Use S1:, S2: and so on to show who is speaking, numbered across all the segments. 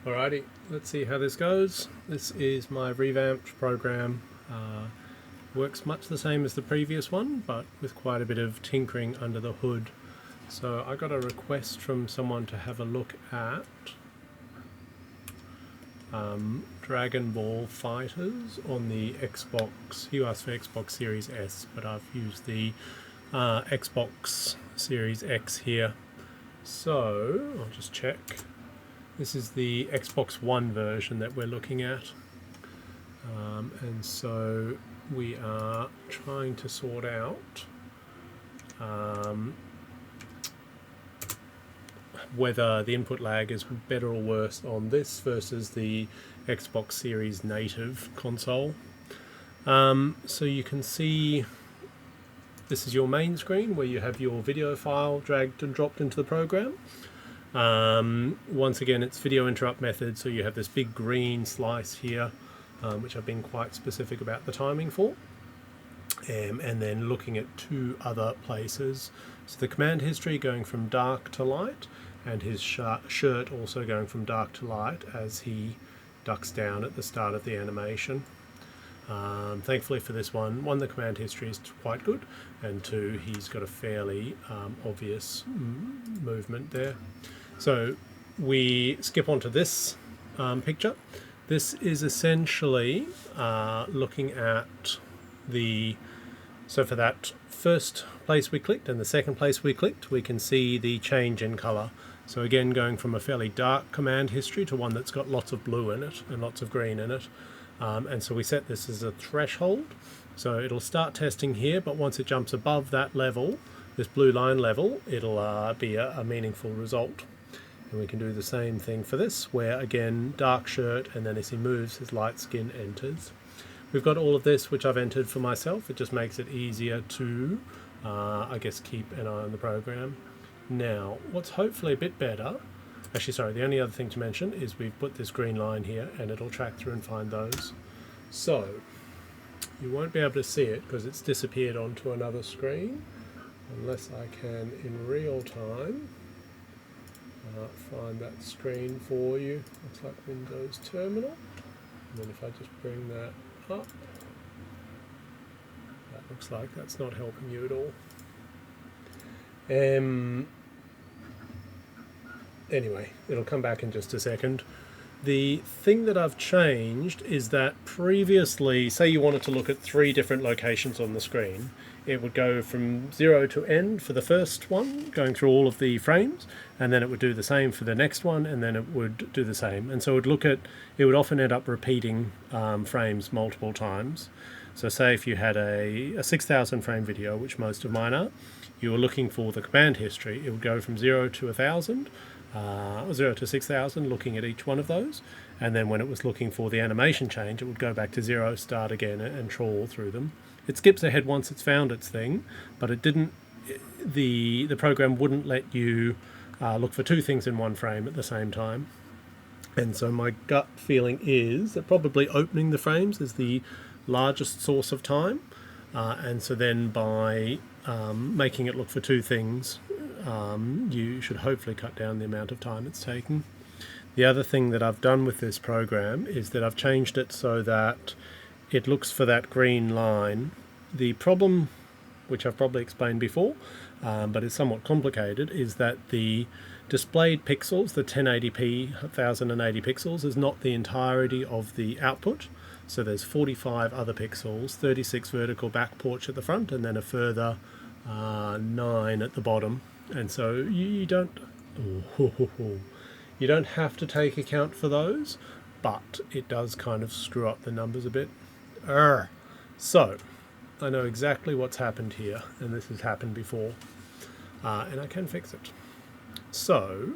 S1: Alrighty, let's see how this goes. This is my revamped program. Works much the same as the previous one, but with quite a bit of tinkering under the hood. So I got a request from someone to have a look at Dragon Ball Fighters on the Xbox. He asked for Xbox Series S, but I've used the Xbox Series X here. So I'll just check. This is the Xbox One version that we're looking at. And so we are trying to sort out whether the input lag is better or worse on this versus the Xbox Series native console. So you can see this is your main screen where you have your video file dragged and dropped into the program. Once again, it's video interrupt method, so you have this big green slice here, which I've been quite specific about the timing for, and then looking at two other places. So the command history going from dark to light, and his shirt also going from dark to light as he ducks down at the start of the animation. Thankfully for this one, the command history is quite good, and two, he's got a fairly obvious movement there. So we skip on to this picture. This is essentially looking at so for that first place we clicked and the second place we clicked, we can see the change in color. So again, going from a fairly dark command history to one that's got lots of blue in it and lots of green in it. And so we set this as a threshold. So it'll start testing here, but once it jumps above that level, this blue line level, it'll be a meaningful result. And we can do the same thing for this, where again, dark shirt, and then as he moves, his light skin enters. We've got all of this, which I've entered for myself. It just makes it easier to, I guess, keep an eye on the program. Now, what's hopefully a bit better, actually, sorry, the only other thing to mention is we've put this green line here, and it'll track through and find those. So, you won't be able to see it because it's disappeared onto another screen, unless I can, in real time, find that screen for you. Looks like Windows Terminal. And then if I just bring that up, that looks like that's not helping you at all. Anyway, it'll come back in just a second. The thing that I've changed is that previously, say you wanted to look at 3 different locations on the screen, it would go from 0 to end for the first one, going through all of the frames, and then it would do the same for the next one, and then it would do the same. And so it would often end up repeating frames multiple times. So say if you had a 6,000 frame video, which most of mine are, you were looking for the command history, it would go from 0 to 1,000, 0 to 6,000, looking at each one of those, and then when it was looking for the animation change, it would go back to 0, start again, and trawl through them. It skips ahead once it's found its thing, but it didn't. The program wouldn't let you look for 2 things in one frame at the same time. And so my gut feeling is that probably opening the frames is the largest source of time, and so then by making it look for 2 things, you should hopefully cut down the amount of time it's taking. The other thing that I've done with this program is that I've changed it so that it looks for that green line. The problem, which I've probably explained before, but it's somewhat complicated, is that the displayed pixels, the 1080p 1080 pixels, is not the entirety of the output. So there's 45 other pixels, 36 vertical back porch at the front, and then a further 9 at the bottom. And so you don't have to take account for those, but it does kind of screw up the numbers a bit. So I know exactly what's happened here, and this has happened before, and I can fix it. So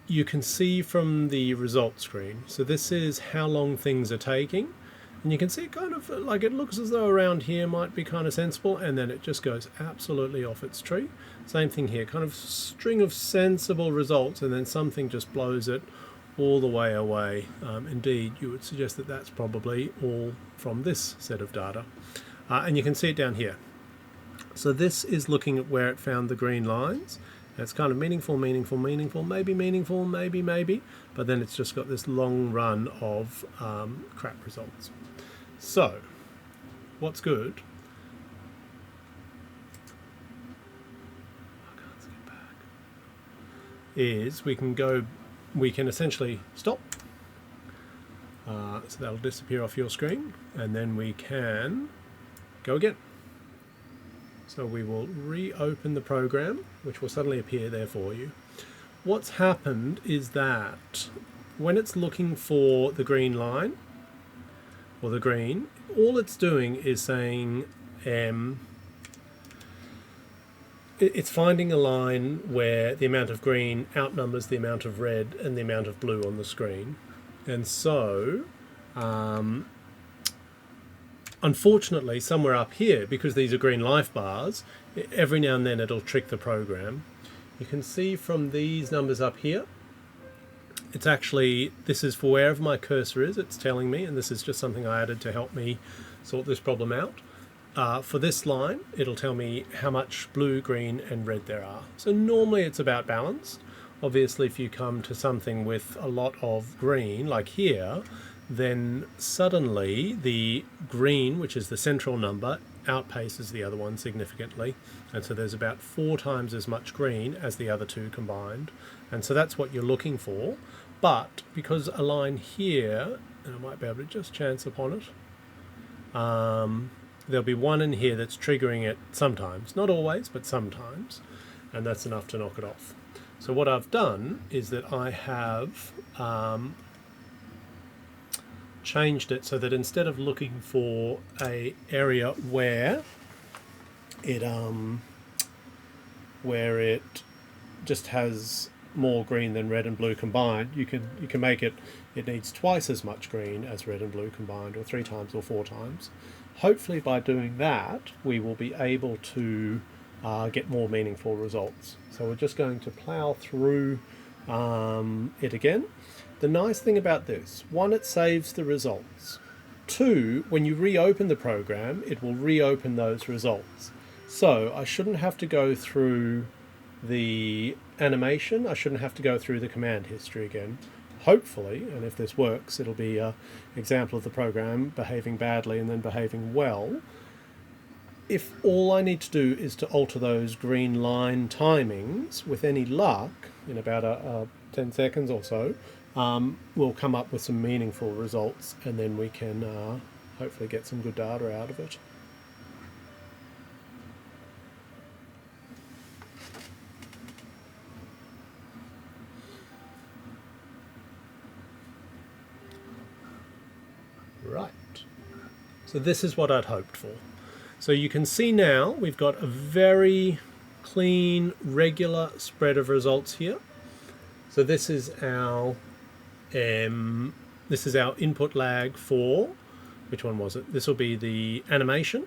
S1: you can see from the results screen, so this is how long things are taking, and you can see kind of like it looks as though around here might be kind of sensible, and then it just goes absolutely off its tree. Same thing here, kind of string of sensible results, and then something just blows it all the way away. Indeed, you would suggest that that's probably all from this set of data. And you can see it down here. So this is looking at where it found the green lines, It's kind of meaningful, meaningful, meaningful, maybe meaningful, maybe, maybe, but then it's just got this long run of crap results. So, what's good? I can't skip back. Is we can essentially stop. So that'll disappear off your screen, and then we can go again. So we will reopen the program, which will suddenly appear there for you. What's happened is that when it's looking for the green line, or the green, all it's doing is saying, it's finding a line where the amount of green outnumbers the amount of red and the amount of blue on the screen. And so, unfortunately, somewhere up here, because these are green life bars, every now and then it'll trick the program. You can see from these numbers up here, it's actually, this is for wherever my cursor is, it's telling me, and this is just something I added to help me sort this problem out. For this line, it'll tell me how much blue, green, and red there are. So normally it's about balanced. Obviously, if you come to something with a lot of green, like here, then suddenly the green, which is the central number, outpaces the other one significantly. And so there's about 4 times as much green as the other two combined. And so that's what you're looking for. But because a line here, and I might be able to just chance upon it, there'll be one in here that's triggering it sometimes. Not always, but sometimes. And that's enough to knock it off. So what I've done is that I have changed it so that instead of looking for a area where it just has more green than red and blue combined, you can make it needs twice as much green as red and blue combined, or 3 times or 4 times. Hopefully by doing that we will be able to get more meaningful results. So we're just going to plow through it again. The nice thing about this, 1, it saves the results. 2, when you reopen the program, it will reopen those results. So I shouldn't have to go through the animation, I shouldn't have to go through the command history again. Hopefully, and if this works, it'll be an example of the program behaving badly and then behaving well. If all I need to do is to alter those green line timings, with any luck, in about 10 seconds or so, we'll come up with some meaningful results, and then we can hopefully get some good data out of it. Right. So this is what I'd hoped for. So you can see now we've got a very clean, regular spread of results here. So this is our input lag for, which one was it? This will be the animation,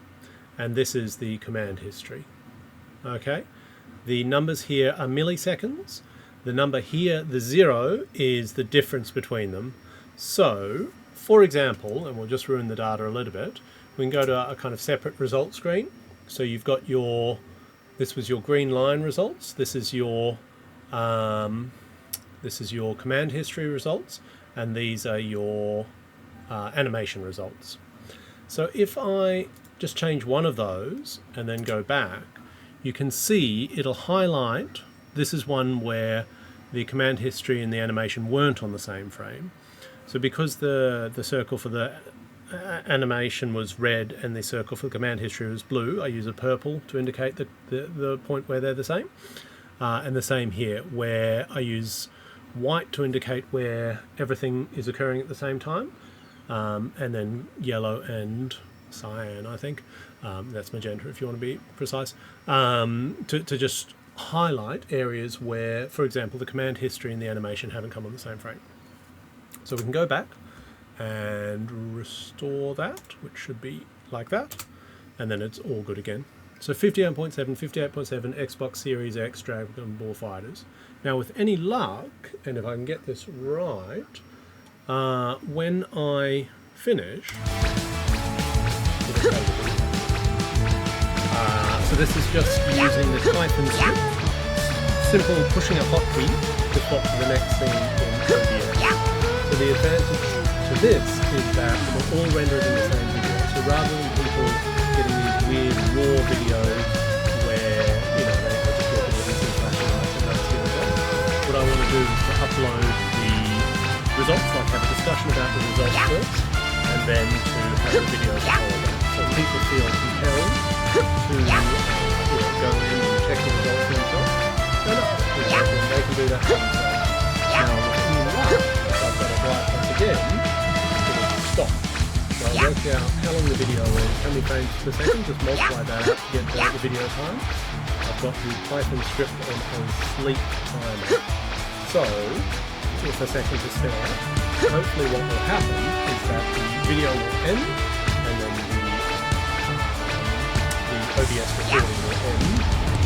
S1: and this is the command history. Okay, the numbers here are milliseconds. The number here, the 0, is the difference between them. So, for example, and we'll just ruin the data a little bit, we can go to a kind of separate result screen. So you've got this was your green line results, this is your command history results, and these are your animation results. So if I just change one of those and then go back, you can see it'll highlight, this is one where the command history and the animation weren't on the same frame. So because the circle for the animation was red and the circle for the command history was blue, I use a purple to indicate the point where they're the same. And the same here, where I use white to indicate where everything is occurring at the same time, and then yellow and cyan, I think. That's magenta if you want to be precise. To just highlight areas where, for example, the command history and the animation haven't come on the same frame. So we can go back and restore that, which should be like that, and then it's all good again. So 58.7, 58.7, Xbox Series X Dragon Ball Fighters. Now with any luck, and if I can get this right, when I finish, so this is just using the Python script. simple pushing a hotkey to swap to the next thing in OBS. So the advantage to this is that it will all render it in the same video. So rather than people getting these weird raw videos where, you know, they just look at this and flashing lights and don't see the results, what I want to do is to upload the results, like have a discussion about the results first, and then to have the video to follow that. So people feel compelled to go in and check the results themselves. They can do that for themselves. Now, if I've got a bright once again, it'll stop. So I'll work out how long the video is, how many frames per second, just multiply that out to get the video time. I've got the Python script on a sleep timer. So, if a second is still out, hopefully what will happen is that the video will end, and then the OBS recording will end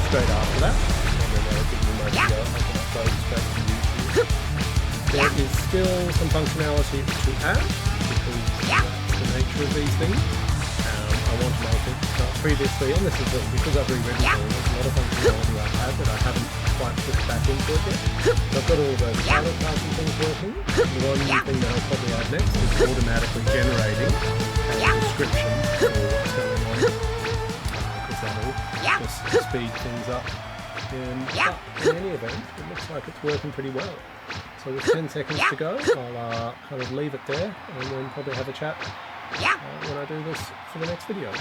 S1: straight after that, and then that'll give me my video I can upload straight to YouTube. There is still some functionality to add, because that's the nature of these things. I want to make it previously, and this is because I've rewritten it all, there's a lot of functionality I have that I haven't quite put back into it yet. So I've got all those pilot cards and things working. The one thing that I'll probably add next is automatically generating a description for what's going on, because that'll just speed things up. But in any event, it looks like it's working pretty well. So with 10 seconds to go, I'll kind of leave it there and then probably have a chat when I do this for the next video.